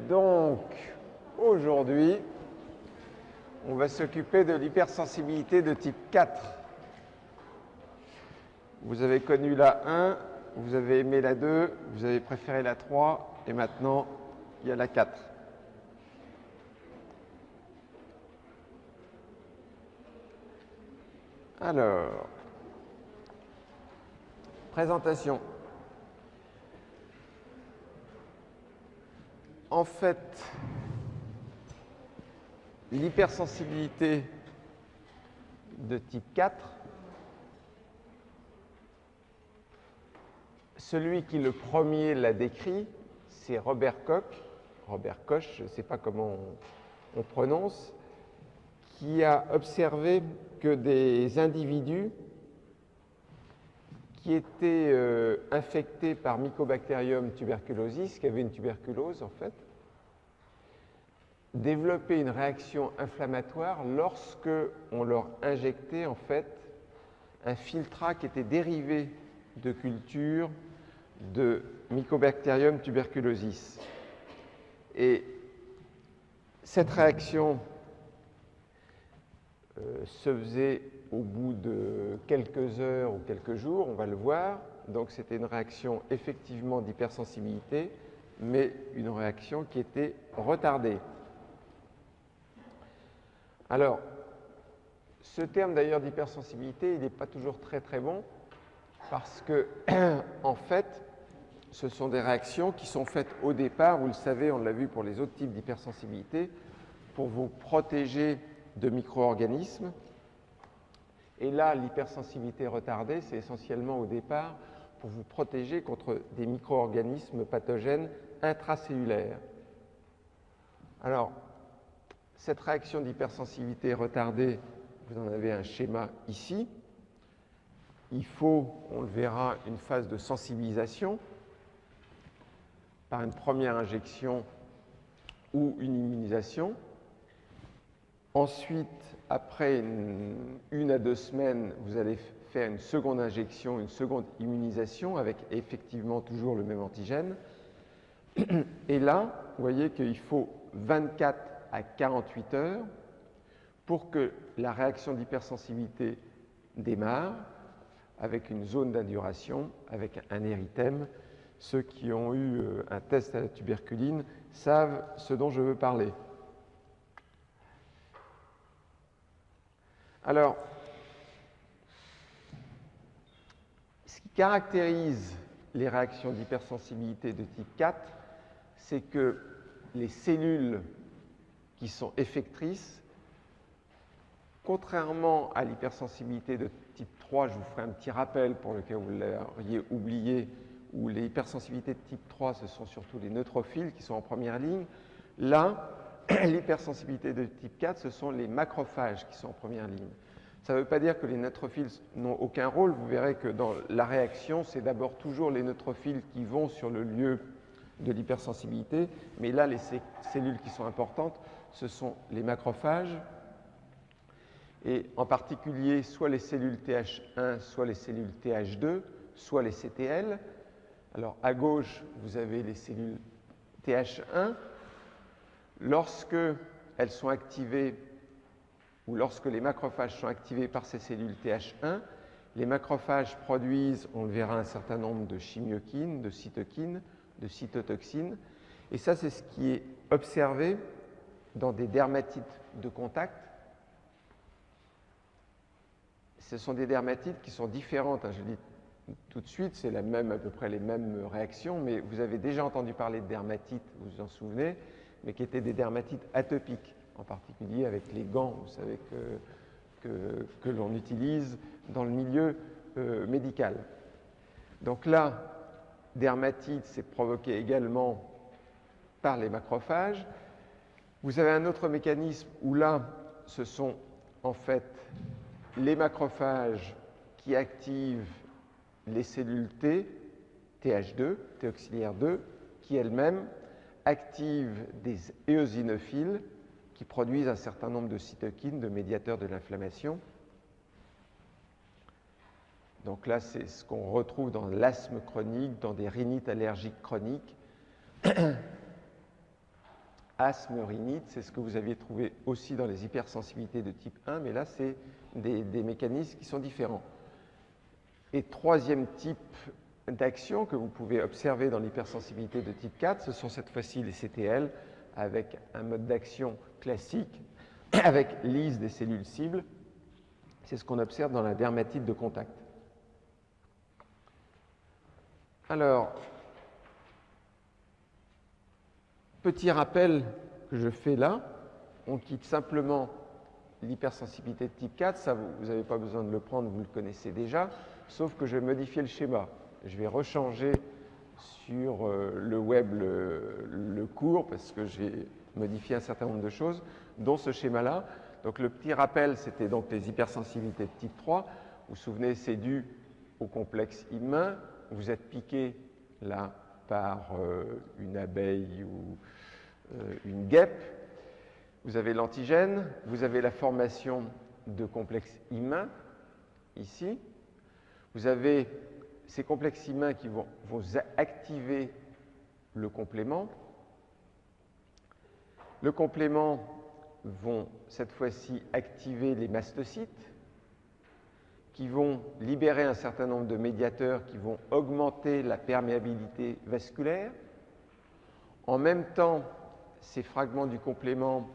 Donc, aujourd'hui, on va s'occuper de l'hypersensibilité de type 4. Vous avez connu la 1, vous avez aimé la 2, vous avez préféré la 3, et maintenant, il y a la 4. Alors, présentation. En fait, l'hypersensibilité de type 4, celui qui le premier l'a décrit, c'est Robert Koch, je ne sais pas comment on prononce, qui a observé que des individus qui étaient infectés par Mycobacterium tuberculosis, qui avaient une tuberculose en fait, développaient une réaction inflammatoire lorsque on leur injectait en fait un filtrat qui était dérivé de culture de Mycobacterium tuberculosis. Et cette réaction se faisait au bout de quelques heures ou quelques jours, on va le voir. Donc c'était une réaction effectivement d'hypersensibilité, mais une réaction qui était retardée. Alors, ce terme d'ailleurs d'hypersensibilité, il n'est pas toujours très bon, parce que, en fait, ce sont des réactions qui sont faites au départ, vous le savez, on l'a vu pour les autres types d'hypersensibilité, pour vous protéger de micro-organismes. Et là, l'hypersensibilité retardée, c'est essentiellement au départ pour vous protéger contre des micro-organismes pathogènes intracellulaires. Alors, cette réaction d'hypersensibilité retardée, vous en avez un schéma ici. Il faut, on le verra, une phase de sensibilisation par une première injection ou une immunisation. Ensuite, après une à 2 semaines, vous allez faire une seconde injection, une seconde immunisation avec effectivement toujours le même antigène. Et là, vous voyez qu'il faut 24 à 48 heures pour que la réaction d'hypersensibilité démarre avec une zone d'induration, avec un érythème. Ceux qui ont eu un test à la tuberculine savent ce dont je veux parler. Alors, ce qui caractérise les réactions d'hypersensibilité de type 4, c'est que les cellules qui sont effectrices, contrairement à l'hypersensibilité de type 3, je vous ferai un petit rappel pour le cas où vous l'auriez oublié, où les hypersensibilités de type 3, ce sont surtout les neutrophiles qui sont en première ligne. Là, l'hypersensibilité de type 4, ce sont les macrophages qui sont en première ligne. Ça ne veut pas dire que les neutrophiles n'ont aucun rôle. Vous verrez que dans la réaction, c'est d'abord toujours les neutrophiles qui vont sur le lieu de l'hypersensibilité. Mais là, les cellules qui sont importantes, ce sont les macrophages. Et en particulier, soit les cellules Th1, soit les cellules Th2, soit les CTL. Alors, à gauche, vous avez les cellules Th1. Lorsque elles sont activées, ou lorsque les macrophages sont activés par ces cellules Th1, les macrophages produisent, on le verra, un certain nombre de chimiokines, de cytokines, de cytotoxines. Et ça, c'est ce qui est observé dans des dermatites de contact. Ce sont des dermatites qui sont différentes. Je le dis tout de suite, c'est à peu près les mêmes réactions, mais vous avez déjà entendu parler de dermatites, vous vous en souvenez, mais qui étaient des dermatites atopiques, en particulier avec les gants, vous savez, que l'on utilise dans le milieu médical. Donc là, dermatite, c'est provoqué également par les macrophages. Vous avez un autre mécanisme où là, ce sont en fait les macrophages qui activent les cellules T, Th2, T auxiliaire 2, qui elles-mêmes activent des éosinophiles qui produisent un certain nombre de cytokines, de médiateurs de l'inflammation. Donc là, c'est ce qu'on retrouve dans l'asthme chronique, dans des rhinites allergiques chroniques. asthme, rhinite, c'est ce que vous aviez trouvé aussi dans les hypersensibilités de type 1, mais là, c'est des mécanismes qui sont différents. Et troisième type d'action que vous pouvez observer dans l'hypersensibilité de type 4, ce sont cette fois-ci les CTL, avec un mode d'action classique, avec lyse des cellules cibles. C'est ce qu'on observe dans la dermatite de contact. Alors, petit rappel que je fais là, on quitte simplement l'hypersensibilité de type 4, ça vous n'avez pas besoin de le prendre, vous le connaissez déjà, sauf que je vais modifier le schéma. Je vais rechanger sur le web le cours parce que j'ai modifié un certain nombre de choses, dont ce schéma-là. Donc le petit rappel, c'était donc les hypersensibilités de type 3. Vous vous souvenez, c'est dû au complexe immun. Vous êtes piqué là par une abeille ou une guêpe. Vous avez l'antigène, vous avez la formation de complexes immuns, ici. Vous avez ces complexes immuns qui vont activer le complément. Le complément vont cette fois-ci activer les mastocytes, qui vont libérer un certain nombre de médiateurs qui vont augmenter la perméabilité vasculaire. En même temps, ces fragments du complément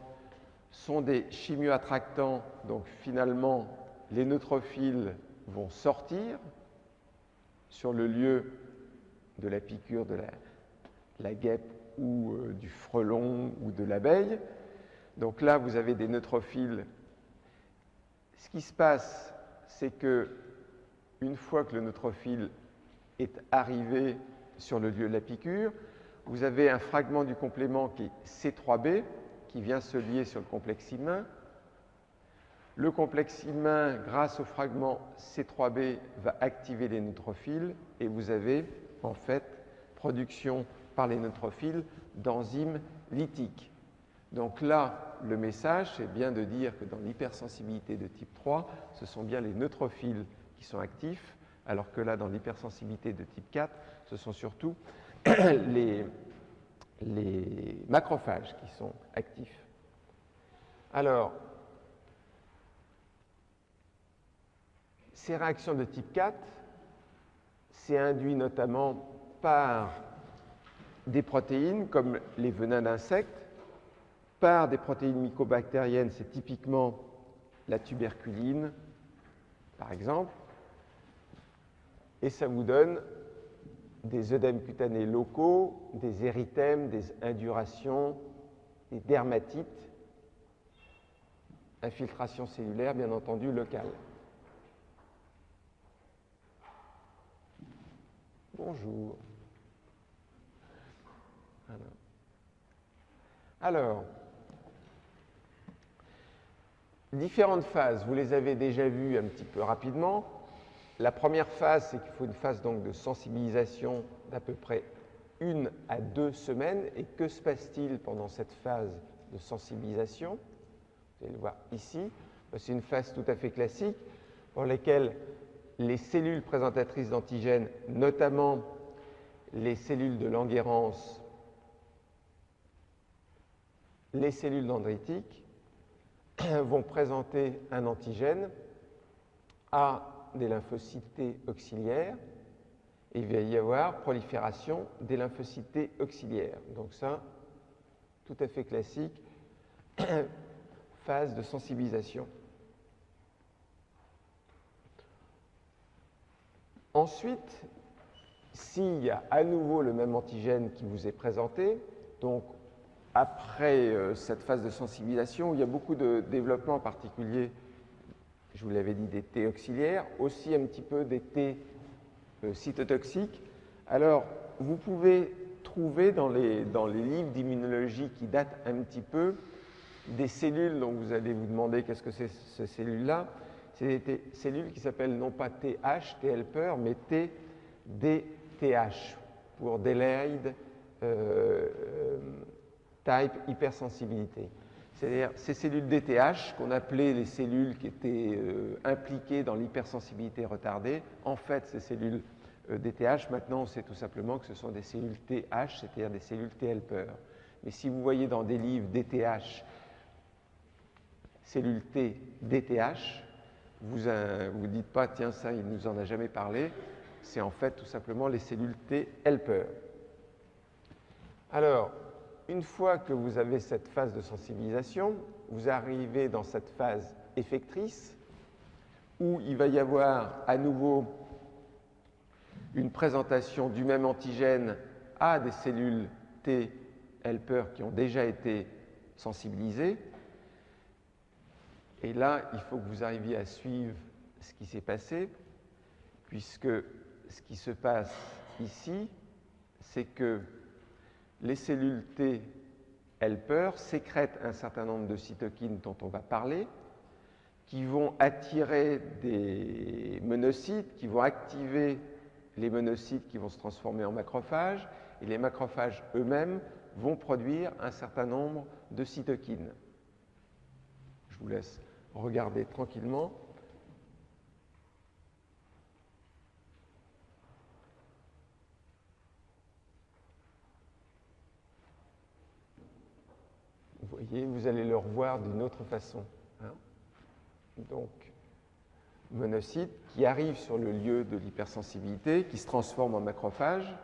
sont des chimioattractants, donc finalement, les neutrophiles vont sortir sur le lieu de la piqûre de la guêpe ou du frelon ou de l'abeille. Donc là, vous avez des neutrophiles. Ce qui se passe, c'est que une fois que le neutrophile est arrivé sur le lieu de la piqûre, vous avez un fragment du complément qui est C3b, qui vient se lier sur le complexe immun. Le complexe immun, grâce au fragment C3b, va activer les neutrophiles et vous avez en fait production par les neutrophiles d'enzymes lytiques. Donc là, le message, c'est bien de dire que dans l'hypersensibilité de type 3, ce sont bien les neutrophiles qui sont actifs, alors que là, dans l'hypersensibilité de type 4, ce sont surtout les macrophages qui sont actifs. Alors, ces réactions de type 4, c'est induit notamment par des protéines comme les venins d'insectes, par des protéines mycobactériennes, c'est typiquement la tuberculine, par exemple, et ça vous donne des œdèmes cutanés locaux, des érythèmes, des indurations, des dermatites, infiltration cellulaire, bien entendu, locale. Bonjour. Alors, différentes phases, vous les avez déjà vues un petit peu rapidement. La première phase, c'est qu'il faut une phase donc, de sensibilisation d'à peu près 1 à 2 semaines. Et que se passe-t-il pendant cette phase de sensibilisation? Vous allez le voir ici. C'est une phase tout à fait classique pour laquelle les cellules présentatrices d'antigènes, notamment les cellules de Langerhans, les cellules dendritiques, vont présenter un antigène à des lymphocytes T auxiliaires et il va y avoir prolifération des lymphocytes T auxiliaires. Donc ça, tout à fait classique, phase de sensibilisation. Ensuite, s'il y a à nouveau le même antigène qui vous est présenté, donc après cette phase de sensibilisation, il y a beaucoup de développement en particulier, je vous l'avais dit, des T auxiliaires, aussi un petit peu des T cytotoxiques. Alors, vous pouvez trouver dans les livres d'immunologie qui datent un petit peu des cellules dont vous allez vous demander qu'est-ce que c'est ces cellules-là. C'est des cellules qui s'appellent non pas TH, T helper, mais TDTH, pour Delayed Type Hypersensibilité. C'est-à-dire ces cellules DTH, qu'on appelait les cellules qui étaient impliquées dans l'hypersensibilité retardée, en fait, ces cellules DTH, maintenant, on sait tout simplement que ce sont des cellules TH, c'est-à-dire des cellules T helper. mais si vous voyez dans des livres DTH, cellule T, DTH, vous dites pas, tiens, ça, il ne nous en a jamais parlé. C'est en fait tout simplement les cellules T helper. Alors, une fois que vous avez cette phase de sensibilisation, vous arrivez dans cette phase effectrice où il va y avoir à nouveau une présentation du même antigène à des cellules T helper qui ont déjà été sensibilisées. Et là, il faut que vous arriviez à suivre ce qui s'est passé, puisque ce qui se passe ici, c'est que les cellules T helper sécrètent un certain nombre de cytokines dont on va parler, qui vont attirer des monocytes, qui vont activer les monocytes qui vont se transformer en macrophages, et les macrophages eux-mêmes vont produire un certain nombre de cytokines. Je vous laisse regarder tranquillement. Vous voyez, vous allez le revoir d'une autre façon. Hein. Donc, monocytes qui arrivent sur le lieu de l'hypersensibilité, qui se transforment en macrophages.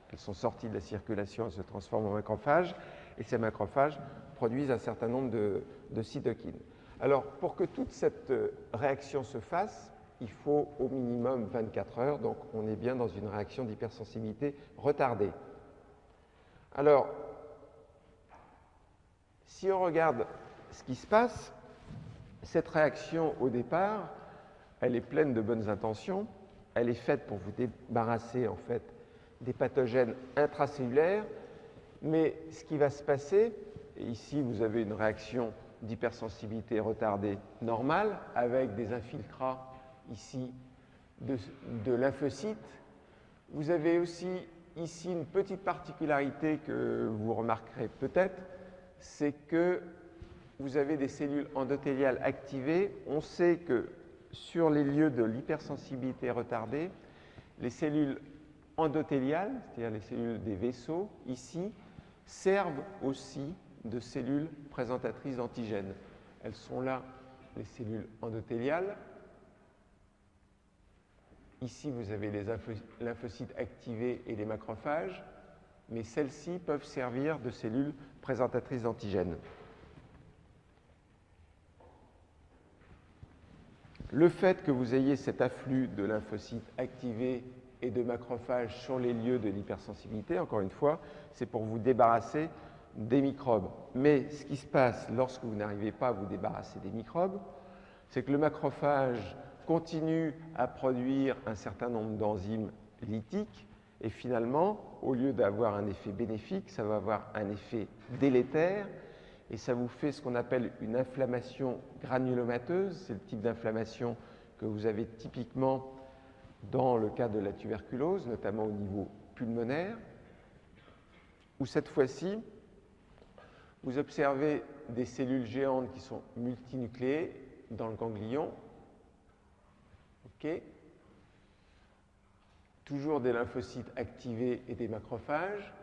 Elles sont sorties de la circulation, elles se transforment en macrophages, et ces macrophages produisent un certain nombre de cytokines. Alors, pour que toute cette réaction se fasse, il faut au minimum 24 heures, donc on est bien dans une réaction d'hypersensibilité retardée. Alors, si on regarde ce qui se passe, cette réaction au départ, elle est pleine de bonnes intentions, elle est faite pour vous débarrasser en fait des pathogènes intracellulaires, mais ce qui va se passer, et ici vous avez une réaction d'hypersensibilité retardée normale avec des infiltrats ici de lymphocytes. Vous avez aussi ici une petite particularité que vous remarquerez peut-être, c'est que vous avez des cellules endothéliales activées. On sait que sur les lieux de l'hypersensibilité retardée, les cellules endothéliales, c'est-à-dire les cellules des vaisseaux, ici, servent aussi de cellules présentatrices d'antigènes. Elles sont là, les cellules endothéliales. Ici, vous avez les lymphocytes activés et les macrophages, mais celles-ci peuvent servir de cellules présentatrices d'antigènes. Le fait que vous ayez cet afflux de lymphocytes activés et de macrophages sur les lieux de l'hypersensibilité, encore une fois, c'est pour vous débarrasser des microbes. Mais ce qui se passe lorsque vous n'arrivez pas à vous débarrasser des microbes, c'est que le macrophage continue à produire un certain nombre d'enzymes lytiques et finalement, au lieu d'avoir un effet bénéfique, ça va avoir un effet délétère et ça vous fait ce qu'on appelle une inflammation granulomateuse. C'est le type d'inflammation que vous avez typiquement dans le cas de la tuberculose, notamment au niveau pulmonaire, où cette fois-ci, vous observez des cellules géantes qui sont multinucléées dans le ganglion. Okay. Toujours des lymphocytes activés et des macrophages.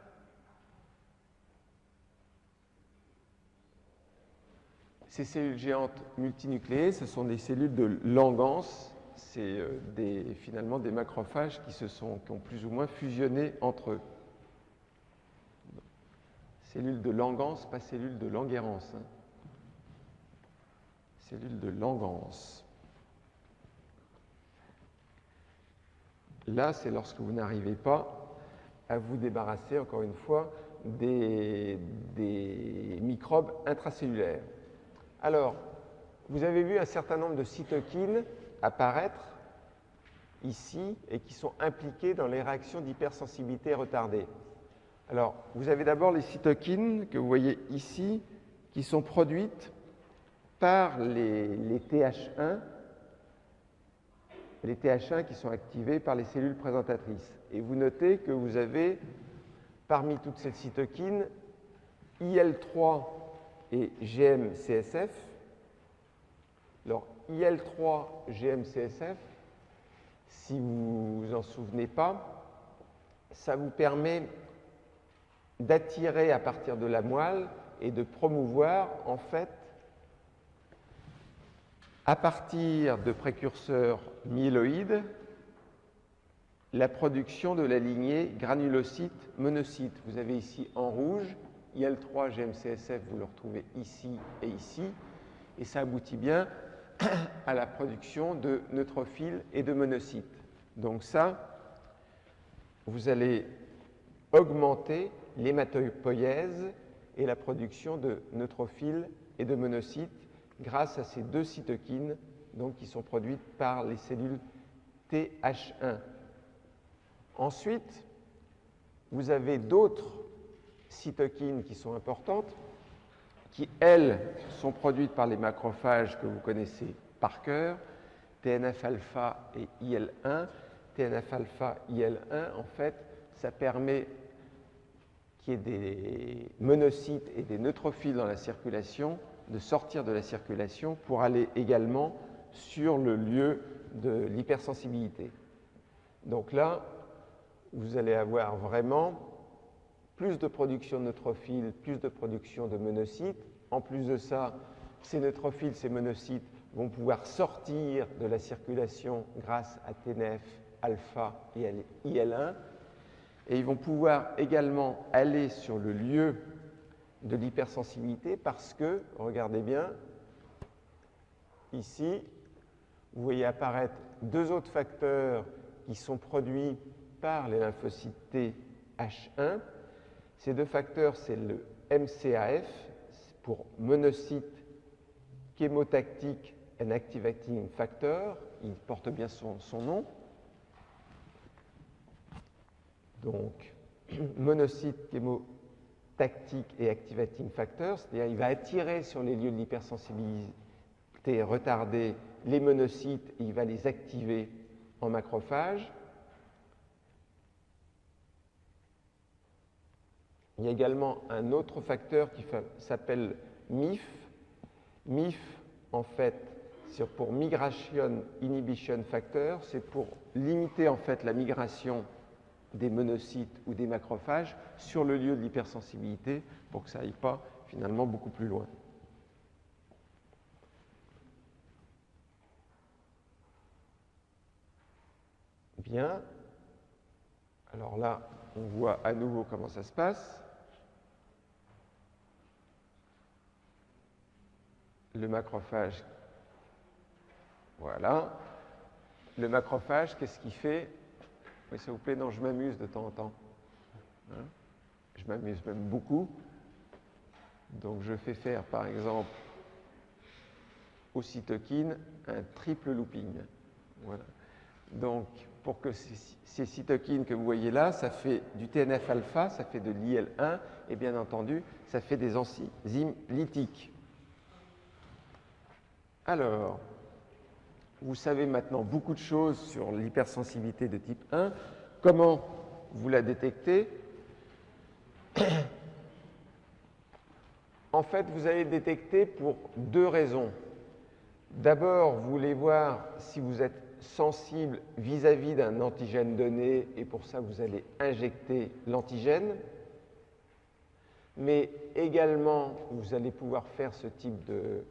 Ces cellules géantes multinucléées, ce sont des cellules de Langhans. C'est finalement des macrophages qui ont plus ou moins fusionné entre eux. Cellules de Langhans, pas cellules de Langerhans. Hein. Cellules de Langhans. Là, c'est lorsque vous n'arrivez pas à vous débarrasser, encore une fois, des microbes intracellulaires. Alors, vous avez vu un certain nombre de cytokines apparaître ici et qui sont impliquées dans les réactions d'hypersensibilité retardée. Alors, vous avez d'abord les cytokines que vous voyez ici qui sont produites par les TH1, les TH1 qui sont activés par les cellules présentatrices. Et vous notez que vous avez, parmi toutes ces cytokines, IL3 et GM-CSF. Alors, IL3, GM-CSF, si vous vous en souvenez pas, ça vous permet d'attirer à partir de la moelle et de promouvoir en fait à partir de précurseurs myéloïdes la production de la lignée granulocyte-monocyte. Vous avez ici en rouge IL-3 GM-CSF, vous le retrouvez ici et ici, et ça aboutit bien à la production de neutrophiles et de monocytes. Donc ça, vous allez augmenter l'hématopoïèse et la production de neutrophiles et de monocytes grâce à ces deux cytokines donc, qui sont produites par les cellules TH1. Ensuite, vous avez d'autres cytokines qui sont importantes, qui, elles, sont produites par les macrophages que vous connaissez par cœur, TNF-alpha et IL-1. TNF-alpha, IL-1, en fait, ça permet qu'il y ait des monocytes et des neutrophiles dans la circulation, de sortir de la circulation pour aller également sur le lieu de l'hypersensibilité. Donc là, vous allez avoir vraiment plus de production de neutrophiles, plus de production de monocytes. En plus de ça, ces neutrophiles, ces monocytes vont pouvoir sortir de la circulation grâce à TNF-alpha et à IL-1. Et ils vont pouvoir également aller sur le lieu de l'hypersensibilité parce que, regardez bien, ici, vous voyez apparaître deux autres facteurs qui sont produits par les lymphocytes TH1. Ces deux facteurs, c'est le MCAF, pour monocyte chémotactic and activating factor, il porte bien son nom. Donc, monocyte chémotactic et activating factor, c'est-à-dire il va attirer sur les lieux de l'hypersensibilité retardée les monocytes et il va les activer en macrophage. Il y a également un autre facteur qui s'appelle MIF. MIF, en fait, c'est pour Migration Inhibition Factor, c'est pour limiter en fait la migration des monocytes ou des macrophages sur le lieu de l'hypersensibilité pour que ça n'aille pas finalement beaucoup plus loin. Bien. Alors là, on voit à nouveau comment ça se passe. Le macrophage, voilà. Le macrophage, qu'est-ce qu'il fait? Oui, s'il vous plaît, non, je m'amuse de temps en temps. Hein? Je m'amuse même beaucoup. Donc, je fais faire, par exemple, aux cytokines un triple looping. Voilà. Donc, pour que ces cytokines que vous voyez là, ça fait du TNF-alpha, ça fait de l'IL-1, et bien entendu, ça fait des enzymes lytiques. Alors, vous savez maintenant beaucoup de choses sur l'hypersensibilité de type 1. Comment vous la détectez? En fait, vous allez détecter pour deux raisons. D'abord, vous voulez voir si vous êtes sensible vis-à-vis d'un antigène donné, et pour ça, vous allez injecter l'antigène. Mais également, vous allez pouvoir faire ce type de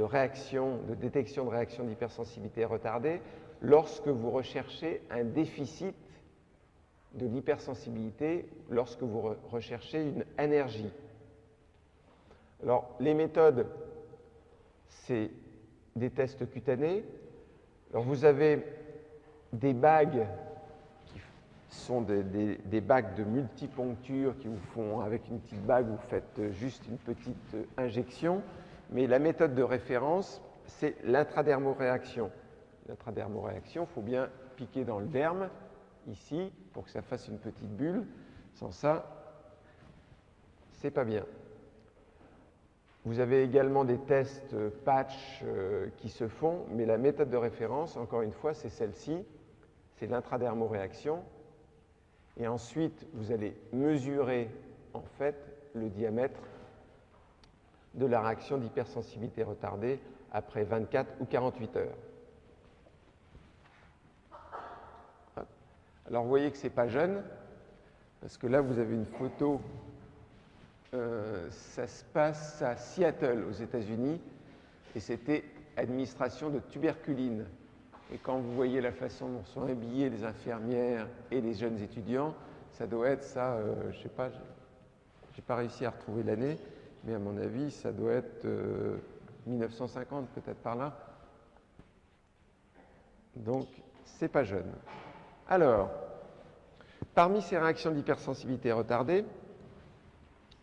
réaction, de détection de réaction d'hypersensibilité retardée lorsque vous recherchez un déficit de l'hypersensibilité, lorsque vous recherchez une anergie. Alors, les méthodes, c'est des tests cutanés. Alors, vous avez des bagues qui sont des bagues de multiponcture qui vous font, avec une petite bague, vous faites juste une petite injection. Mais la méthode de référence, c'est l'intradermoréaction. L'intradermoréaction, il faut bien piquer dans le derme, ici, pour que ça fasse une petite bulle. Sans ça, c'est pas bien. Vous avez également des tests patch qui se font, mais la méthode de référence, encore une fois, c'est celle-ci, c'est l'intradermoréaction. Et ensuite, vous allez mesurer, en fait, le diamètre de la réaction d'hypersensibilité retardée après 24 ou 48 heures. Alors, vous voyez que ce n'est pas jeune, parce que là, vous avez une photo ça se passe à Seattle, aux États-Unis, et c'était administration de tuberculine. Et quand vous voyez la façon dont sont habillées les infirmières et les jeunes étudiants, ça doit être ça, je ne sais pas, j'ai pas réussi à retrouver l'année, mais à mon avis, ça doit être 1950, peut-être par là. Donc, c'est pas jeune. Alors, parmi ces réactions d'hypersensibilité retardée,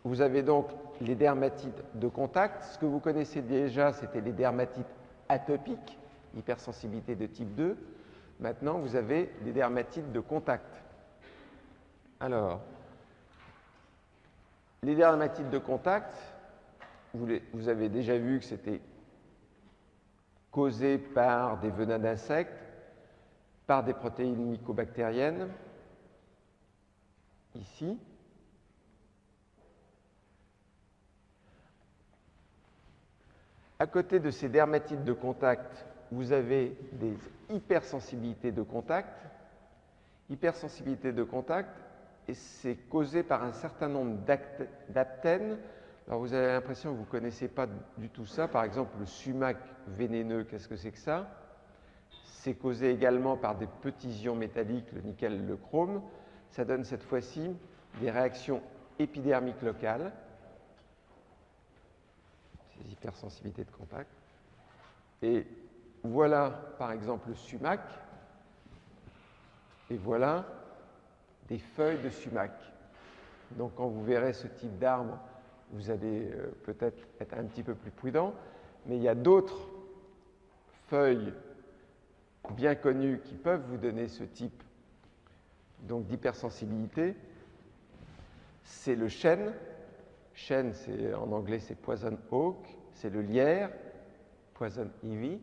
vous avez donc les dermatites de contact. Ce que vous connaissez déjà, c'était les dermatites atopiques, hypersensibilité de type 2. Maintenant, vous avez les dermatites de contact. Alors, les dermatites de contact, vous avez déjà vu que c'était causé par des venins d'insectes, par des protéines mycobactériennes, ici. À côté de ces dermatites de contact, vous avez des hypersensibilités de contact. Hypersensibilité de contact, et c'est causé par un certain nombre d'aptènes. Alors vous avez l'impression que vous ne connaissez pas du tout ça. Par exemple, le sumac vénéneux, qu'est-ce que c'est que ça? C'est causé également par des petits ions métalliques, le nickel et le chrome. Ça donne cette fois-ci des réactions épidermiques locales, ces hypersensibilités de contact. Et voilà, par exemple, le sumac. Et voilà des feuilles de sumac. Donc, quand vous verrez ce type d'arbre, vous allez peut-être être un petit peu plus prudent. Mais il y a d'autres feuilles bien connues qui peuvent vous donner ce type d'hypersensibilité. C'est le chêne. Chêne, en anglais, c'est poison oak. C'est le lierre, poison ivy.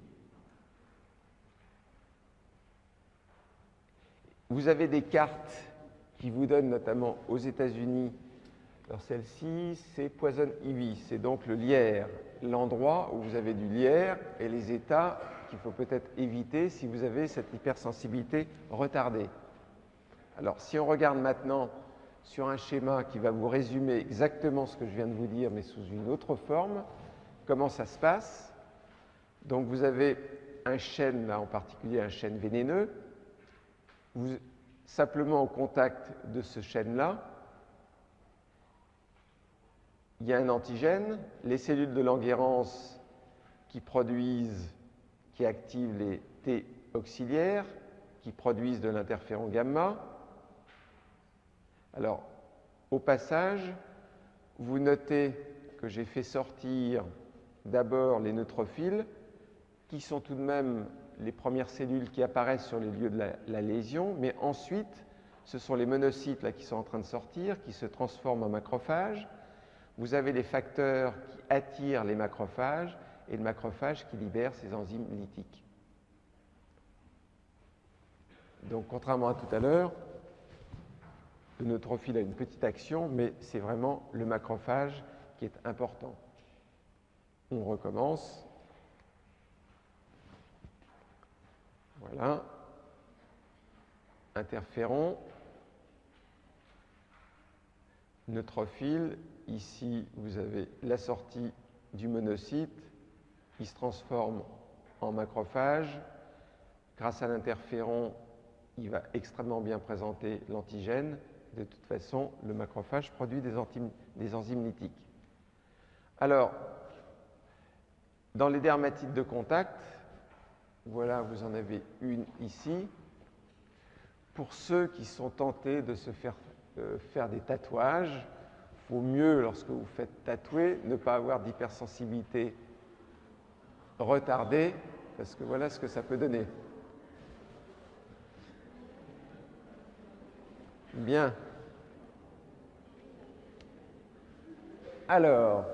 Vous avez des cartes qui vous donnent notamment aux États-Unis. Alors celle-ci, c'est poison ivy, c'est donc le lierre, l'endroit où vous avez du lierre et les états qu'il faut peut-être éviter si vous avez cette hypersensibilité retardée. Alors si on regarde maintenant sur un schéma qui va vous résumer exactement ce que je viens de vous dire, mais sous une autre forme, comment ça se passe? Donc vous avez un chêne, là en particulier un chêne vénéneux. Simplement au contact de ce chêne-là, il y a un antigène, les cellules de Langerhans qui activent les T auxiliaires, qui produisent de l'interféron gamma. Alors, au passage, vous notez que j'ai fait sortir d'abord les neutrophiles, qui sont tout de même les premières cellules qui apparaissent sur les lieux de la lésion, mais ensuite, ce sont les monocytes là, qui sont en train de sortir, qui se transforment en macrophages. Vous avez les facteurs qui attirent les macrophages et le macrophage qui libère ces enzymes lytiques. Donc, contrairement à tout à l'heure, le neutrophile a une petite action, mais c'est vraiment le macrophage qui est important. On recommence. Voilà. Interféron. Neutrophile. Ici, vous avez la sortie du monocyte. Il se transforme en macrophage. Grâce à l'interféron, il va extrêmement bien présenter l'antigène. De toute façon, le macrophage produit des enzymes lytiques. Alors, dans les dermatites de contact, voilà, vous en avez une ici. Pour ceux qui sont tentés de se faire des tatouages, il vaut mieux, lorsque vous faites tatouer, ne pas avoir d'hypersensibilité retardée, parce que voilà ce que ça peut donner. Bien. Alors,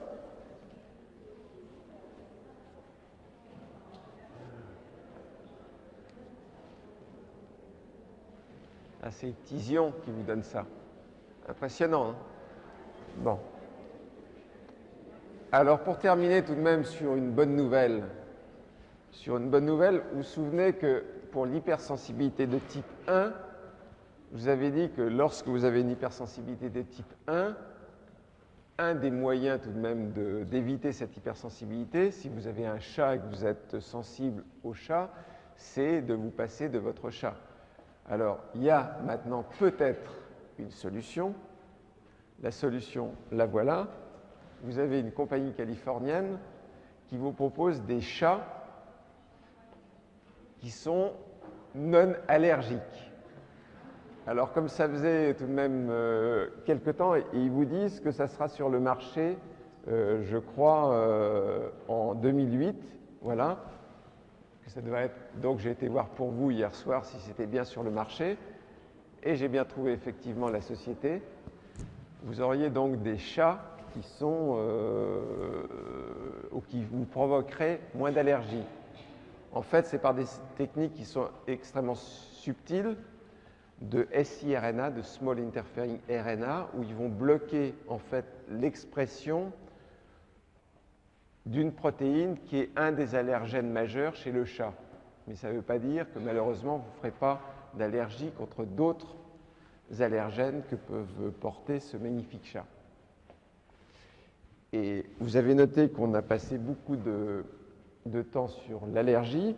c'est Tision qui vous donne ça. Impressionnant, hein? Bon. Alors, pour terminer tout de même sur une bonne nouvelle, vous vous souvenez que pour l'hypersensibilité de type 1, je vous avais dit que lorsque vous avez une hypersensibilité de type 1, un des moyens tout de même d'éviter cette hypersensibilité, si vous avez un chat et que vous êtes sensible au chat, c'est de vous passer de votre chat. Alors, il y a maintenant peut-être une solution. La solution, la voilà. Vous avez une compagnie californienne qui vous propose des chats qui sont non allergiques. Alors, comme ça faisait tout de même quelque temps, ils vous disent que ça sera sur le marché, je crois, en 2008. Voilà. Que ça devrait être... Donc, j'ai été voir pour vous hier soir si c'était bien sur le marché. Et j'ai bien trouvé effectivement la société. Vous auriez donc des chats qui sont ou qui vous provoqueraient moins d'allergies. En fait, c'est par des techniques qui sont extrêmement subtiles, de siRNA, de Small Interfering RNA, où ils vont bloquer en fait l'expression d'une protéine qui est un des allergènes majeurs chez le chat. Mais ça ne veut pas dire que malheureusement vous ne ferez pas d'allergie contre d'autres allergènes que peuvent porter ce magnifique chat. Et vous avez noté qu'on a passé beaucoup de temps sur l'allergie.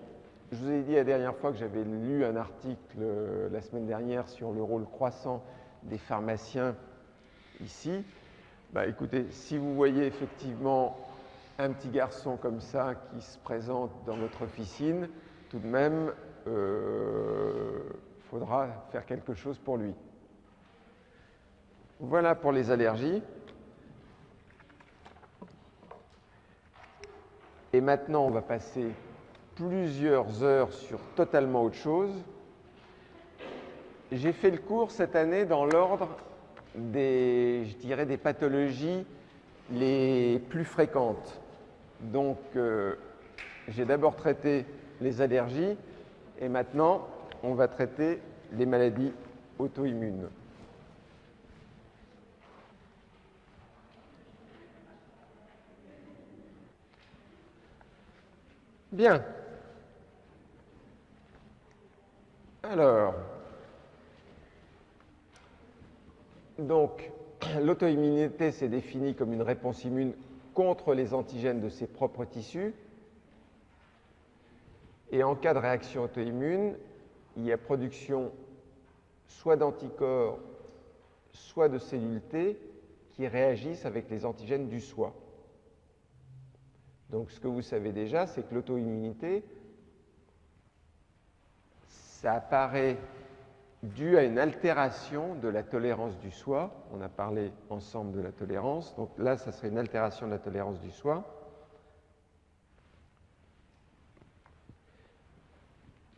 Je vous ai dit la dernière fois que j'avais lu un article la semaine dernière sur le rôle croissant des pharmaciens ici. Bah, écoutez, si vous voyez effectivement un petit garçon comme ça qui se présente dans votre officine, tout de même, faudra faire quelque chose pour lui. Voilà pour les allergies. Et maintenant, on va passer plusieurs heures sur totalement autre chose. J'ai fait le cours cette année dans l'ordre des, je dirais, des pathologies les plus fréquentes. Donc, j'ai d'abord traité les allergies et maintenant, on va traiter les maladies auto-immunes. Bien. Alors, donc, l'auto-immunité, c'est défini comme une réponse immune contre les antigènes de ses propres tissus. Et en cas de réaction auto-immune, il y a production soit d'anticorps, soit de cellules T qui réagissent avec les antigènes du soi. Donc, ce que vous savez déjà, c'est que l'auto-immunité, ça apparaît dû à une altération de la tolérance du soi. On a parlé ensemble de la tolérance. Donc là, ça serait une altération de la tolérance du soi.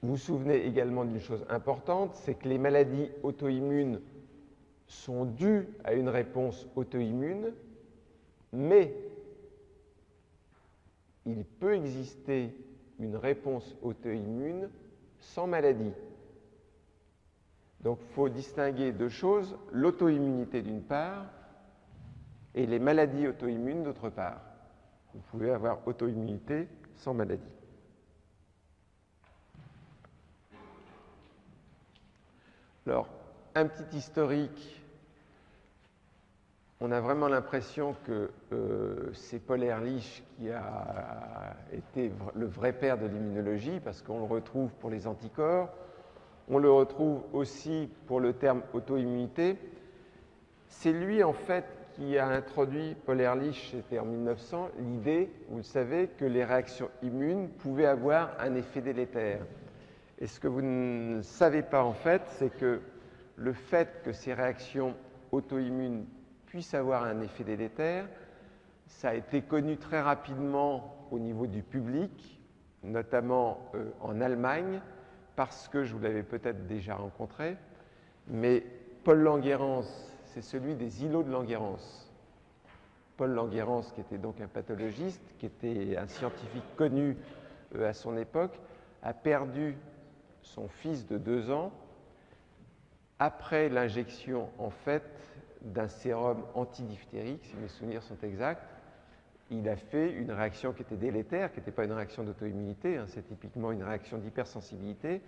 Vous vous souvenez également d'une chose importante, c'est que les maladies auto-immunes sont dues à une réponse auto-immune, mais il peut exister une réponse auto-immune sans maladie. Donc, il faut distinguer deux choses, l'auto-immunité d'une part et les maladies auto-immunes d'autre part. Vous pouvez avoir auto-immunité sans maladie. Alors, un petit historique. On a vraiment l'impression que c'est Paul Ehrlich qui a été le vrai père de l'immunologie, parce qu'on le retrouve pour les anticorps, on le retrouve aussi pour le terme auto-immunité. C'est lui, en fait, qui a introduit, Paul Ehrlich, c'était en 1900, l'idée, vous le savez, que les réactions immunes pouvaient avoir un effet délétère. Et ce que vous ne savez pas, en fait, c'est que le fait que ces réactions auto-immunes puissent avoir un effet délétère, ça a été connu très rapidement au niveau du public, notamment en Allemagne, parce que je vous l'avais peut-être déjà rencontré, mais Paul Langerhans, c'est celui des îlots de Langerhans. Paul Langerhans, qui était donc un pathologiste, qui était un scientifique connu à son époque, a perdu son fils de 2 ans après l'injection, en fait, d'un sérum antidiphtérique, si mes souvenirs sont exacts. Il a fait une réaction qui était délétère, qui n'était pas une réaction d'auto-immunité, hein, c'est typiquement une réaction d'hypersensibilité,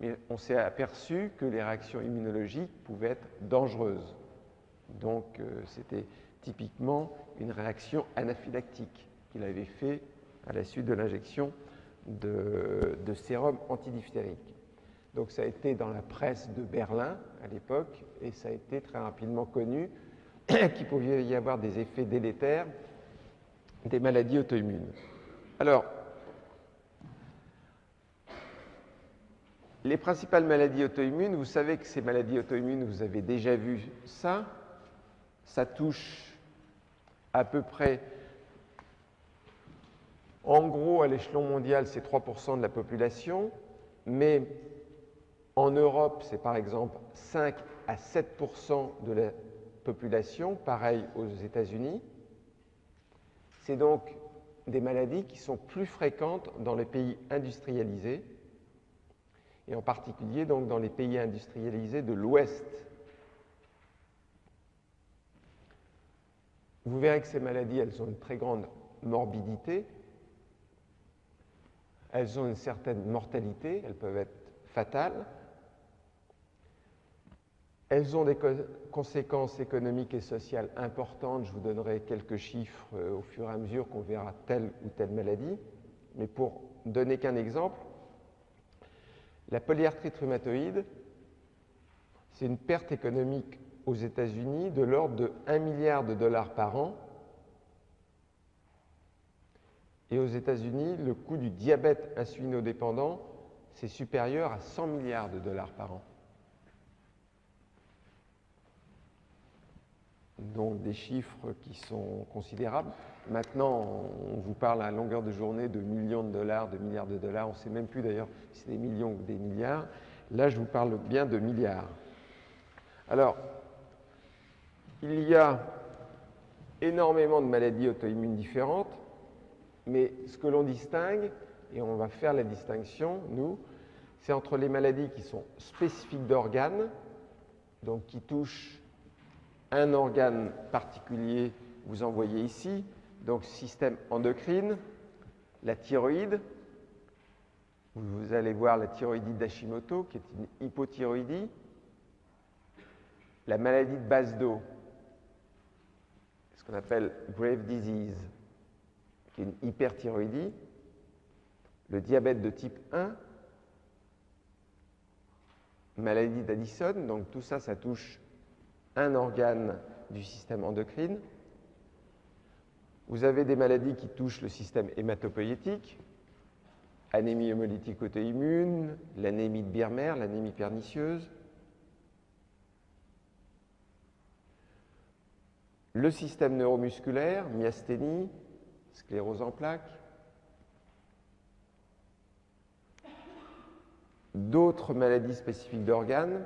mais on s'est aperçu que les réactions immunologiques pouvaient être dangereuses. Donc, c'était typiquement une réaction anaphylactique qu'il avait fait à la suite de l'injection de sérum antidiphthérique. Donc ça a été dans la presse de Berlin à l'époque et ça a été très rapidement connu qu'il pouvait y avoir des effets délétères des maladies auto-immunes. Alors, les principales maladies auto-immunes, vous savez que ces maladies auto-immunes, vous avez déjà vu ça, ça touche à peu près, en gros, à l'échelon mondial, c'est 3% de la population, mais en Europe, c'est par exemple 5 à 7% de la population, pareil aux États-Unis. C'est donc des maladies qui sont plus fréquentes dans les pays industrialisés, et en particulier donc dans les pays industrialisés de l'Ouest. Vous verrez que ces maladies, elles ont une très grande morbidité, elles ont une certaine mortalité, elles peuvent être fatales, elles ont des conséquences économiques et sociales importantes. Je vous donnerai quelques chiffres au fur et à mesure qu'on verra telle ou telle maladie. Mais pour donner qu'un exemple, la polyarthrite rhumatoïde, c'est une perte économique aux États-Unis de l'ordre de 1 milliard de dollars par an. Et aux États-Unis, le coût du diabète insulinodépendant, c'est supérieur à 100 milliards de dollars par an. Donc des chiffres qui sont considérables. Maintenant, on vous parle à longueur de journée de millions de dollars, de milliards de dollars. On ne sait même plus d'ailleurs si c'est des millions ou des milliards. Là, je vous parle bien de milliards. Alors, il y a énormément de maladies auto-immunes différentes, mais ce que l'on distingue, et on va faire la distinction, nous, c'est entre les maladies qui sont spécifiques d'organes, donc qui touchent un organe particulier, vous en voyez ici, donc système endocrine, la thyroïde, vous allez voir la thyroïdite d'Hashimoto, qui est une hypothyroïdie, la maladie de base d'eau, ce qu'on appelle grave disease, qui est une hyperthyroïdie, le diabète de type 1, maladie d'Addison, donc tout ça, ça touche un organe du système endocrine. Vous avez des maladies qui touchent le système hématopoïétique, anémie hémolytique auto-immune, l'anémie de Birmer, l'anémie pernicieuse. Le système neuromusculaire, myasthénie, sclérose en plaques. D'autres maladies spécifiques d'organes,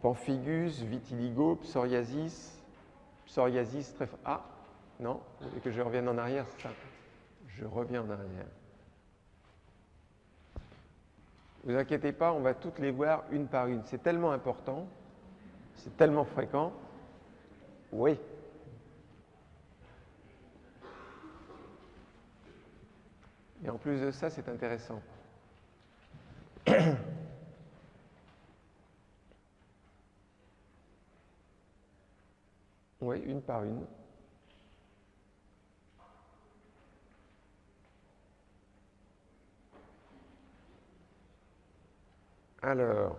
pemphigus, vitiligo, psoriasis très... Ah, non, vous voulez que je revienne en arrière, c'est ça? Je reviens en arrière. Ne vous inquiétez pas, on va toutes les voir une par une. C'est tellement important, c'est tellement fréquent. Oui. Et en plus de ça, c'est intéressant. Oui, une par une. Alors,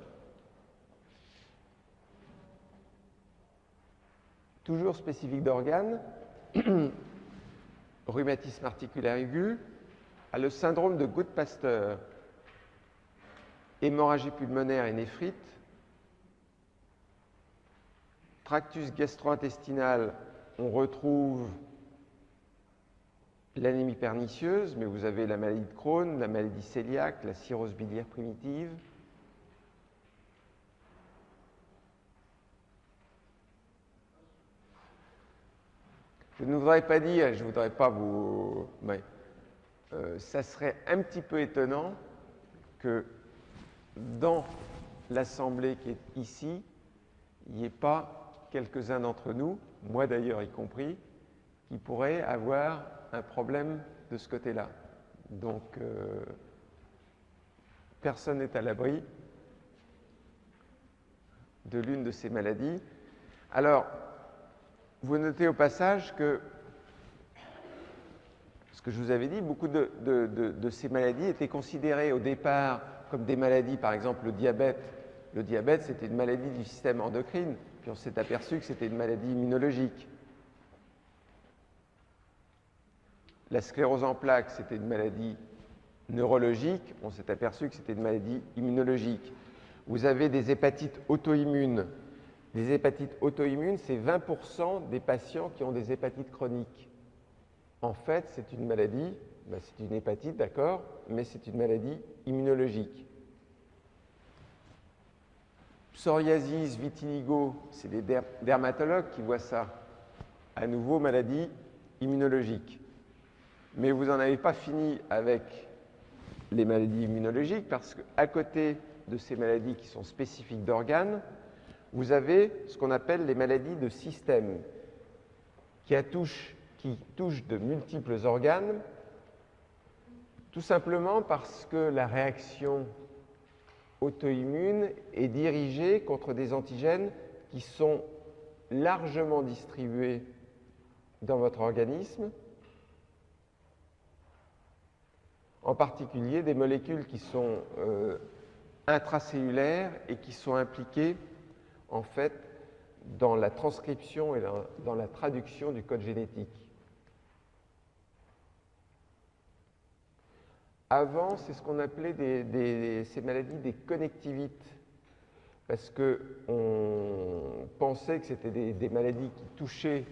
toujours spécifique d'organes, rhumatisme articulaire aigu, a le syndrome de Goodpasteur, hémorragie pulmonaire et néphrite, tractus gastro-intestinal, on retrouve l'anémie pernicieuse, mais vous avez la maladie de Crohn, la maladie cœliaque, la cirrhose biliaire primitive. Je ne voudrais pas dire, je ne voudrais pas vous... Mais, ça serait un petit peu étonnant que dans l'assemblée qui est ici, il n'y ait pas quelques-uns d'entre nous, moi d'ailleurs y compris, qui pourraient avoir un problème de ce côté-là. Donc, personne n'est à l'abri. de l'une de ces maladies. Alors, vous notez au passage que, ce que je vous avais dit, beaucoup de ces maladies étaient considérées au départ comme des maladies, par exemple le diabète. Le diabète, c'était une maladie du système endocrine, puis on s'est aperçu que c'était une maladie immunologique. La sclérose en plaques, c'était une maladie neurologique, on s'est aperçu que c'était une maladie immunologique. Vous avez des hépatites auto-immunes. Les hépatites auto-immunes, c'est 20% des patients qui ont des hépatites chroniques. En fait, c'est une maladie, c'est une hépatite, d'accord, mais c'est une maladie immunologique. Psoriasis, vitiligo, c'est des dermatologues qui voient ça. À nouveau, maladie immunologique. Mais vous n'en avez pas fini avec les maladies immunologiques parce qu'à côté de ces maladies qui sont spécifiques d'organes, vous avez ce qu'on appelle les maladies de système qui touchent de multiples organes, tout simplement parce que la réaction auto-immune est dirigée contre des antigènes qui sont largement distribués dans votre organisme, en particulier des molécules qui sont intracellulaires et qui sont impliquées en fait dans la transcription et dans la traduction du code génétique. Avant, c'est ce qu'on appelait ces maladies des connectivites, parce qu'on pensait que c'était des maladies qui touchaient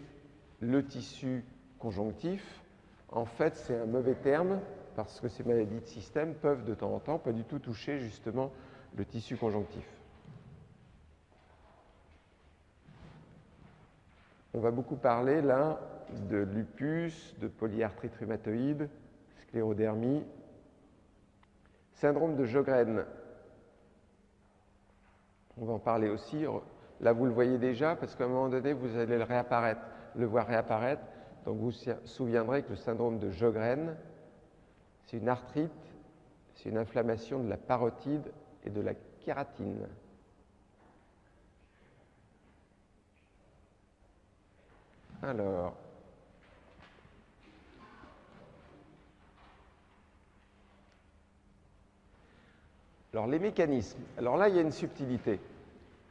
le tissu conjonctif. En fait, c'est un mauvais terme, parce que ces maladies de système peuvent de temps en temps pas du tout toucher justement le tissu conjonctif. On va beaucoup parler là de lupus, de polyarthrite rhumatoïde, sclérodermie, syndrome de Sjögren. On va en parler aussi. Là, vous le voyez déjà, parce qu'à un moment donné, vous allez le voir réapparaître. Donc, vous vous souviendrez que le syndrome de Sjögren, c'est une arthrite, c'est une inflammation de la parotide et de la kératine. Alors, les mécanismes. Alors là, il y a une subtilité.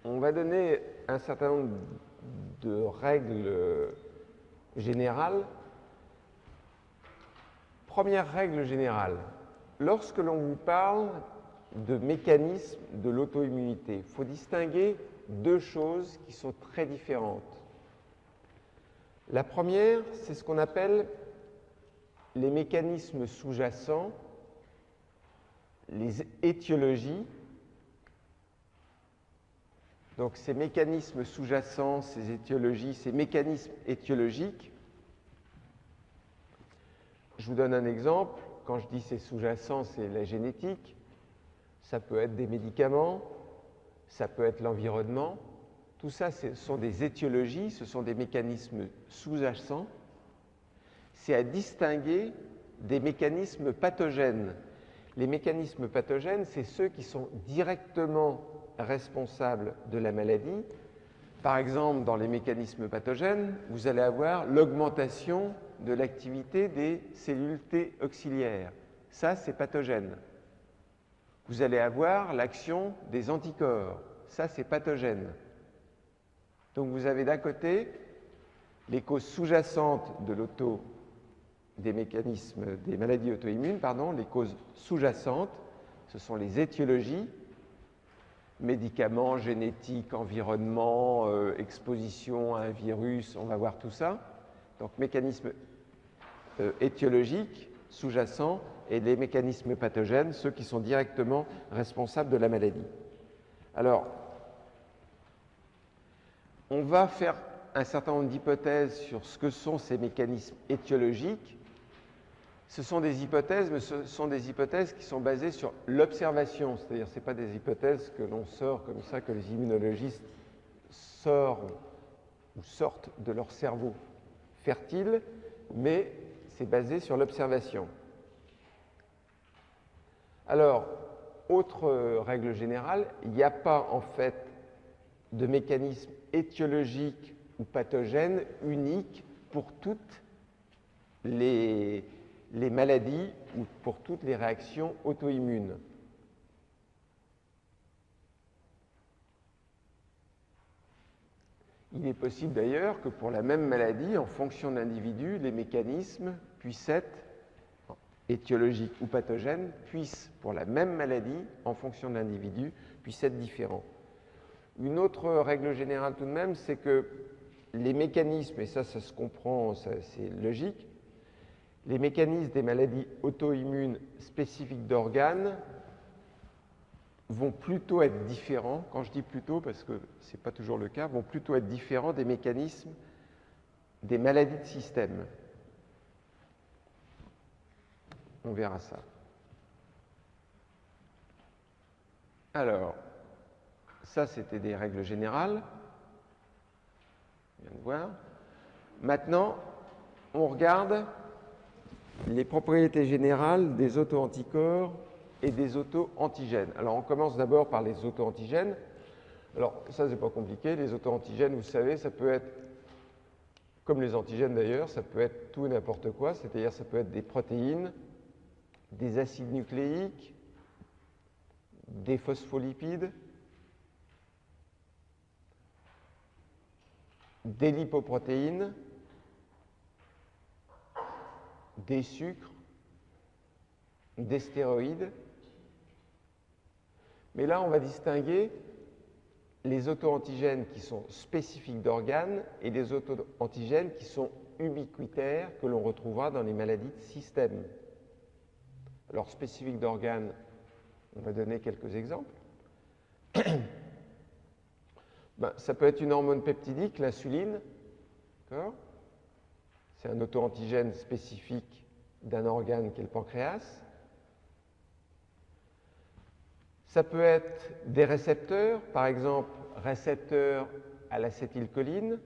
On va donner un certain nombre de règles générales. Première règle générale, lorsque l'on vous parle de mécanismes de l'auto-immunité, il faut distinguer deux choses qui sont très différentes. La première, c'est ce qu'on appelle les mécanismes sous-jacents, les étiologies. Donc ces mécanismes sous-jacents, ces étiologies, ces mécanismes étiologiques, je vous donne un exemple. Quand je dis c'est sous-jacent, c'est la génétique. Ça peut être des médicaments, ça peut être l'environnement. Tout ça, ce sont des étiologies, ce sont des mécanismes sous-jacents. C'est à distinguer des mécanismes pathogènes. Les mécanismes pathogènes, c'est ceux qui sont directement responsables de la maladie. Par exemple, dans les mécanismes pathogènes, vous allez avoir l'augmentation de l'activité des cellules T auxiliaires. Ça, c'est pathogène. Vous allez avoir l'action des anticorps. Ça, c'est pathogène. Donc, vous avez d'un côté les causes sous-jacentes des maladies auto-immunes, les causes sous-jacentes, ce sont les étiologies, médicaments, génétique, environnement, exposition à un virus, on va voir tout ça. Donc, mécanismes étiologiques, sous-jacents, et les mécanismes pathogènes, ceux qui sont directement responsables de la maladie. Alors, on va faire un certain nombre d'hypothèses sur ce que sont ces mécanismes étiologiques. Ce sont des hypothèses, mais ce sont des hypothèses qui sont basées sur l'observation, c'est-à-dire que ce n'est pas des hypothèses que l'on sort comme ça, que les immunologistes sortent de leur cerveau fertile, mais c'est basé sur l'observation. Alors, autre règle générale, il n'y a pas en fait de mécanisme étiologique ou pathogène unique pour toutes les maladies ou pour toutes les réactions auto-immunes. Il est possible d'ailleurs que pour la même maladie, en fonction de l'individu, les mécanismes puissent être étiologiques ou pathogènes, puissent, pour la même maladie, en fonction de l'individu, puissent être différents. Une autre règle générale tout de même, c'est que les mécanismes, et ça se comprend, c'est logique, les mécanismes des maladies auto-immunes spécifiques d'organes vont plutôt être différents, quand je dis plutôt parce que ce n'est pas toujours le cas, vont plutôt être différents des mécanismes des maladies de système. On verra ça. Alors, ça c'était des règles générales. On vient de voir. Maintenant, on regarde les propriétés générales des auto-anticorps et des auto-antigènes. Alors, on commence d'abord par les auto-antigènes. Alors, ça, c'est pas compliqué. Les auto-antigènes, vous savez, ça peut être, comme les antigènes d'ailleurs, ça peut être tout et n'importe quoi. C'est-à-dire, ça peut être des protéines, des acides nucléiques, des phospholipides, des lipoprotéines, des sucres, des stéroïdes. Mais là, on va distinguer les auto-antigènes qui sont spécifiques d'organes et les auto-antigènes qui sont ubiquitaires, que l'on retrouvera dans les maladies de système. Alors, spécifiques d'organes, on va donner quelques exemples. Ça peut être une hormone peptidique, l'insuline. C'est un auto-antigène spécifique d'un organe qui est le pancréas. Ça peut être des récepteurs, par exemple, récepteurs à l'acétylcholine,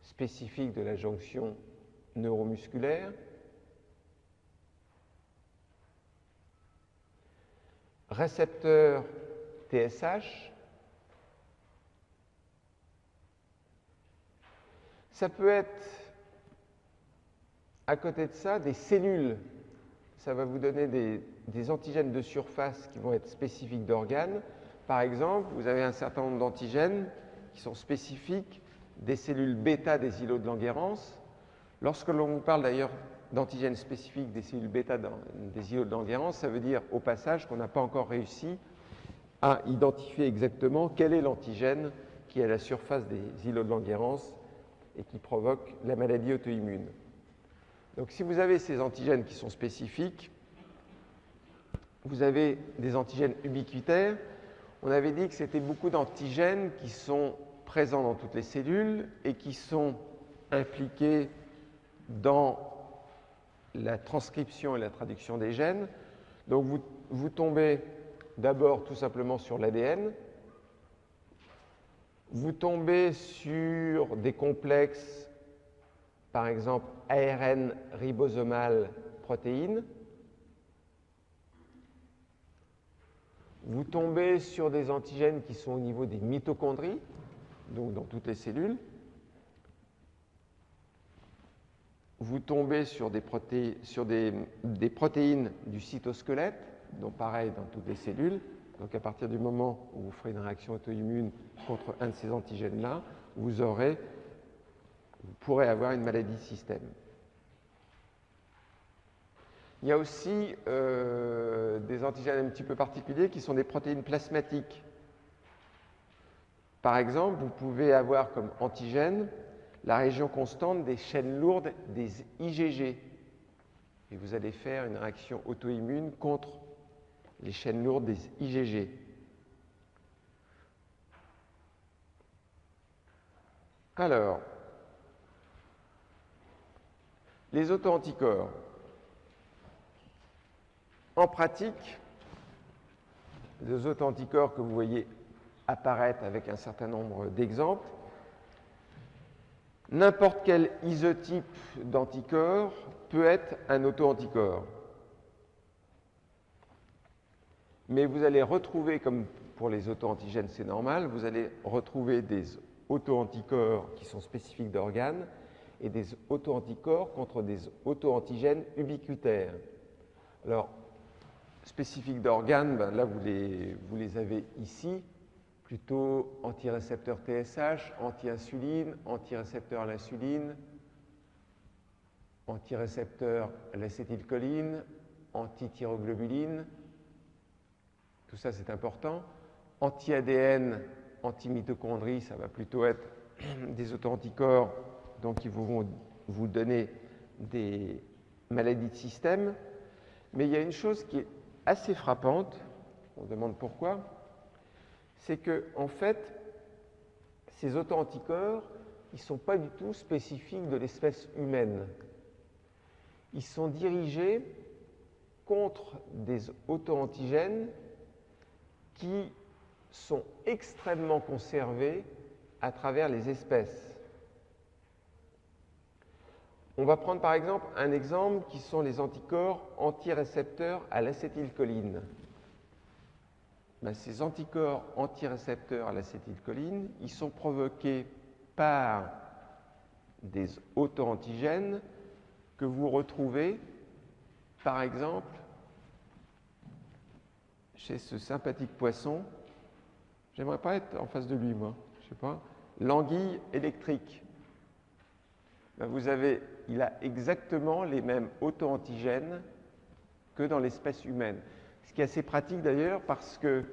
spécifique de la jonction neuromusculaire. Récepteurs TSH. Ça peut être, à côté de ça, des cellules. Ça va vous donner des antigènes de surface qui vont être spécifiques d'organes. Par exemple, vous avez un certain nombre d'antigènes qui sont spécifiques des cellules bêta des îlots de Langerhans. Lorsque l'on vous parle d'ailleurs d'antigènes spécifiques des cellules bêta des îlots de Langerhans, ça veut dire au passage qu'on n'a pas encore réussi à identifier exactement quel est l'antigène qui est à la surface des îlots de Langerhans et qui provoque la maladie auto-immune. Donc si vous avez ces antigènes qui sont spécifiques, vous avez des antigènes ubiquitaires. On avait dit que c'était beaucoup d'antigènes qui sont présents dans toutes les cellules et qui sont impliqués dans la transcription et la traduction des gènes. Donc vous tombez d'abord tout simplement sur l'ADN. Vous tombez sur des complexes, par exemple ARN ribosomal protéine. Vous tombez sur des antigènes qui sont au niveau des mitochondries, donc dans toutes les cellules. Vous tombez sur des protéines du cytosquelette, donc pareil dans toutes les cellules. Donc à partir du moment où vous ferez une réaction auto-immune contre un de ces antigènes-là, vous pourrez avoir une maladie de système. Il y a aussi des antigènes un petit peu particuliers qui sont des protéines plasmatiques. Par exemple, vous pouvez avoir comme antigène la région constante des chaînes lourdes des IgG. Et vous allez faire une réaction auto-immune contre les chaînes lourdes des IgG. Alors, les auto-anticorps. En pratique, les auto-anticorps que vous voyez apparaître avec un certain nombre d'exemples, n'importe quel isotype d'anticorps peut être un auto-anticorps. Mais vous allez retrouver comme pour les auto-antigènes, c'est normal, vous allez retrouver des auto-anticorps qui sont spécifiques d'organes et des auto-anticorps contre des auto-antigènes ubiquitaires. Alors, spécifiques d'organes, ben là, vous les avez ici, plutôt antirécepteur TSH, anti-insuline, antirécepteur à l'insuline, antirécepteur à l'acétylcholine, anti-thyroglobuline, tout ça c'est important. Anti-ADN, anti-mitochondrie, ça va plutôt être des auto-anticorps, donc ils vont vous donner des maladies de système. Mais il y a une chose qui est assez frappante, on se demande pourquoi, c'est que en fait, ces auto-anticorps, ils ne sont pas du tout spécifiques de l'espèce humaine. Ils sont dirigés contre des auto-antigènes qui sont extrêmement conservés à travers les espèces. On va prendre par exemple un exemple qui sont les anticorps antirécepteurs à l'acétylcholine. Ben, ces anticorps antirécepteurs à l'acétylcholine, ils sont provoqués par des auto-antigènes que vous retrouvez, par exemple, chez ce sympathique poisson. J'aimerais pas être en face de lui, moi, je sais pas. L'anguille électrique. Ben, il a exactement les mêmes auto-antigènes que dans l'espèce humaine. Ce qui est assez pratique d'ailleurs parce que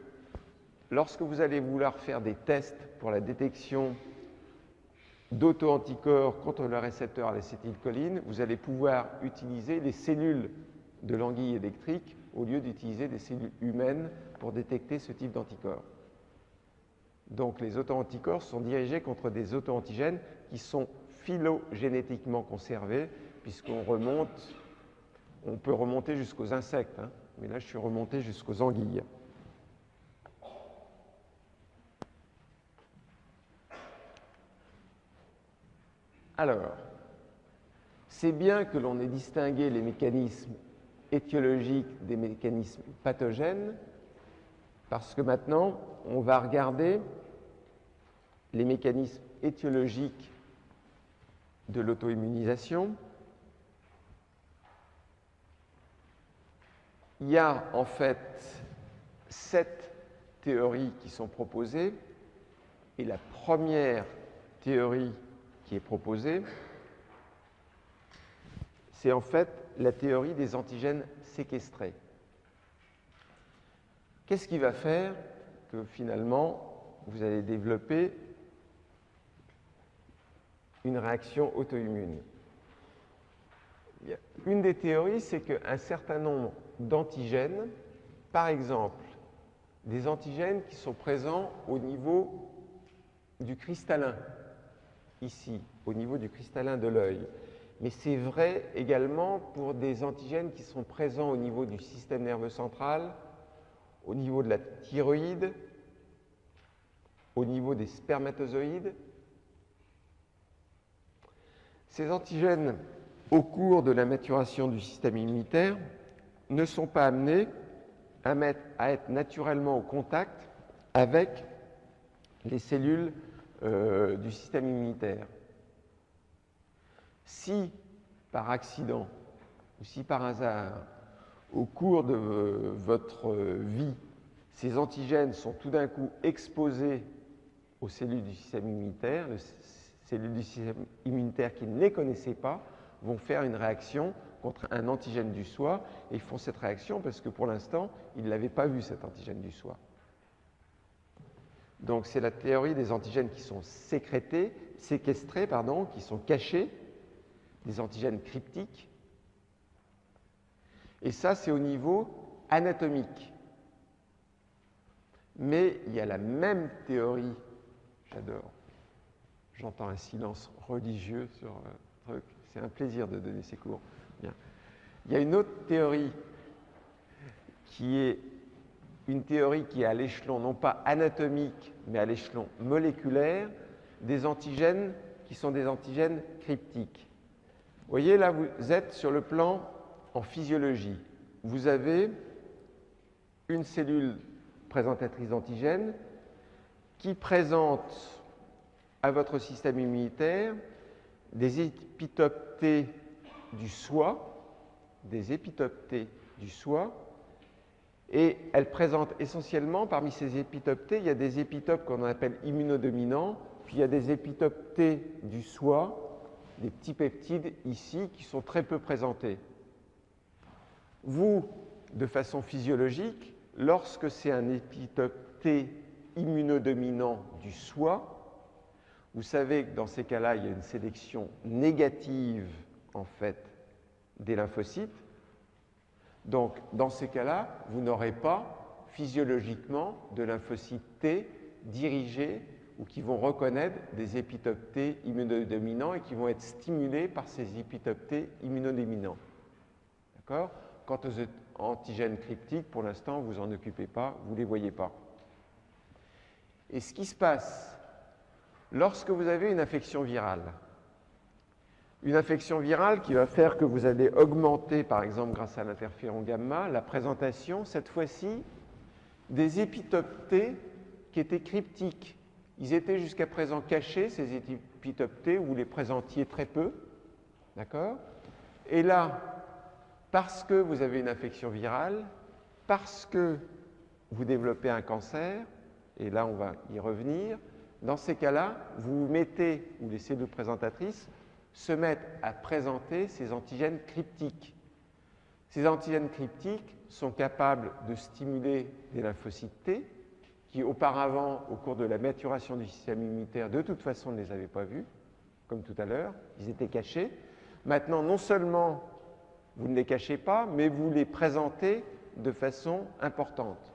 lorsque vous allez vouloir faire des tests pour la détection d'auto-anticorps contre le récepteur à l'acétylcholine, vous allez pouvoir utiliser les cellules de l'anguille électrique au lieu d'utiliser des cellules humaines pour détecter ce type d'anticorps. Donc les auto-anticorps sont dirigés contre des auto-antigènes qui sont phylogénétiquement conservés, puisqu'on peut remonter jusqu'aux insectes, hein, mais là je suis remonté jusqu'aux anguilles. Alors, c'est bien que l'on ait distingué les mécanismes étiologiques des mécanismes pathogènes, parce que maintenant, on va regarder les mécanismes étiologiques de l'auto-immunisation. Il y a en fait 7 théories qui sont proposées, et la première théorie qui est proposée, c'est en fait la théorie des antigènes séquestrés. Qu'est-ce qui va faire que finalement vous allez développer une réaction auto-immune? Une des théories, c'est qu'un certain nombre d'antigènes, par exemple des antigènes qui sont présents au niveau du cristallin, ici, au niveau du cristallin de l'œil. Mais c'est vrai également pour des antigènes qui sont présents au niveau du système nerveux central, au niveau de la thyroïde, au niveau des spermatozoïdes. Ces antigènes, au cours de la maturation du système immunitaire, ne sont pas amenés à être naturellement au contact avec les cellules du système immunitaire. Si, par accident, ou si par hasard, au cours de votre vie, ces antigènes sont tout d'un coup exposés aux cellules du système immunitaire, les cellules du système immunitaire qui ne les connaissaient pas vont faire une réaction contre un antigène du soi, et ils font cette réaction parce que pour l'instant, ils ne l'avaient pas vu, cet antigène du soi. Donc c'est la théorie des antigènes qui sont séquestrés, qui sont cachés, des antigènes cryptiques. Et ça, c'est au niveau anatomique. Mais il y a la même théorie, j'adore, j'entends un silence religieux sur un truc, c'est un plaisir de donner ces cours. Bien. Il y a une autre théorie qui est une théorie qui est à l'échelon non pas anatomique, mais à l'échelon moléculaire, des antigènes qui sont des antigènes cryptiques. Vous voyez, là, vous êtes sur le plan en physiologie. Vous avez une cellule présentatrices d'antigènes qui présentent à votre système immunitaire des épitopes T du soi, et elles présentent essentiellement, parmi ces épitopes T, il y a des épitopes qu'on appelle immunodominants, puis il y a des épitopes T du soi, des petits peptides ici, qui sont très peu présentés. Vous, de façon physiologique, lorsque c'est un épitope T immunodominant du soi, vous savez que dans ces cas-là, il y a une sélection négative, en fait, des lymphocytes. Donc, dans ces cas-là, vous n'aurez pas physiologiquement de lymphocytes T dirigés ou qui vont reconnaître des épitopes T immunodominants et qui vont être stimulés par ces épitopes T immunodominants. D'accord ? Quant aux antigènes cryptiques, pour l'instant, vous n'en occupez pas, vous ne les voyez pas. Et ce qui se passe lorsque vous avez une infection virale qui va faire que vous allez augmenter, par exemple grâce à l'interféron gamma, la présentation, cette fois-ci, des épitopes T qui étaient cryptiques. Ils étaient jusqu'à présent cachés, ces épitopes T, vous les présentiez très peu. D'accord ? Et là, parce que vous avez une infection virale, parce que vous développez un cancer, et là on va y revenir, dans ces cas-là, vous mettez, ou les cellules présentatrices, se mettent à présenter ces antigènes cryptiques. Ces antigènes cryptiques sont capables de stimuler des lymphocytes T, qui auparavant, au cours de la maturation du système immunitaire, de toute façon ne les avaient pas vus, comme tout à l'heure, ils étaient cachés. Maintenant, non seulement vous ne les cachez pas, mais vous les présentez de façon importante.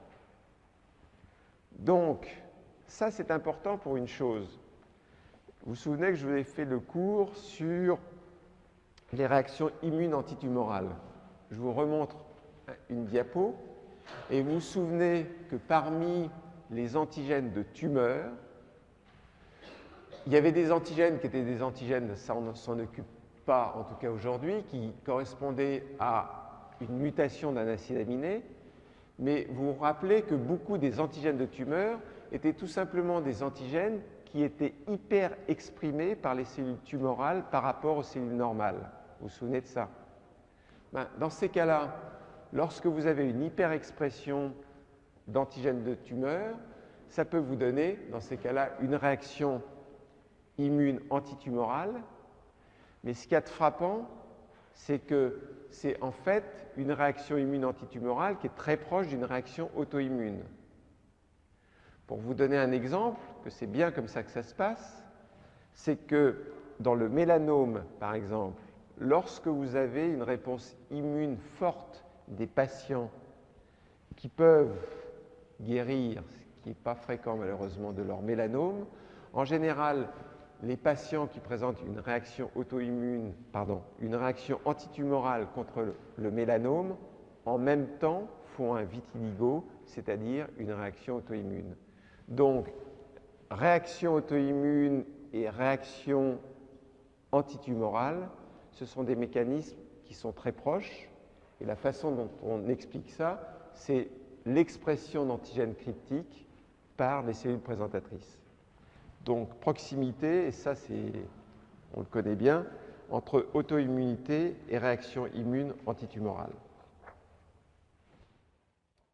Donc, ça c'est important pour une chose. Vous vous souvenez que je vous ai fait le cours sur les réactions immunes antitumorales. Je vous remontre une diapo et vous vous souvenez que parmi les antigènes de tumeur, il y avait des antigènes qui étaient des antigènes, ça on ne s'en occupe pas en tout cas aujourd'hui, qui correspondaient à une mutation d'un acide aminé, mais vous vous rappelez que beaucoup des antigènes de tumeur étaient tout simplement des antigènes qui étaient hyper exprimés par les cellules tumorales par rapport aux cellules normales. Vous vous souvenez de ça? Dans ces cas-là, lorsque vous avez une hyperexpression d'antigènes de tumeur, ça peut vous donner, dans ces cas-là, une réaction immune antitumorale. Mais ce qu'il y a de frappant, c'est que c'est en fait une réaction immune antitumorale qui est très proche d'une réaction auto-immune. Pour vous donner un exemple, que c'est bien comme ça que ça se passe, c'est que dans le mélanome, par exemple, lorsque vous avez une réponse immune forte des patients qui peuvent guérir, ce qui n'est pas fréquent malheureusement de leur mélanome, en général, les patients qui présentent une réaction auto-immune, une réaction antitumorale contre le mélanome, en même temps font un vitiligo, c'est-à-dire une réaction auto-immune. Donc, réaction auto-immune et réaction antitumorale, ce sont des mécanismes qui sont très proches. Et la façon dont on explique ça, c'est l'expression d'antigènes cryptiques par les cellules présentatrices. Donc, proximité, et ça, on le connaît bien, entre auto-immunité et réaction immune antitumorale.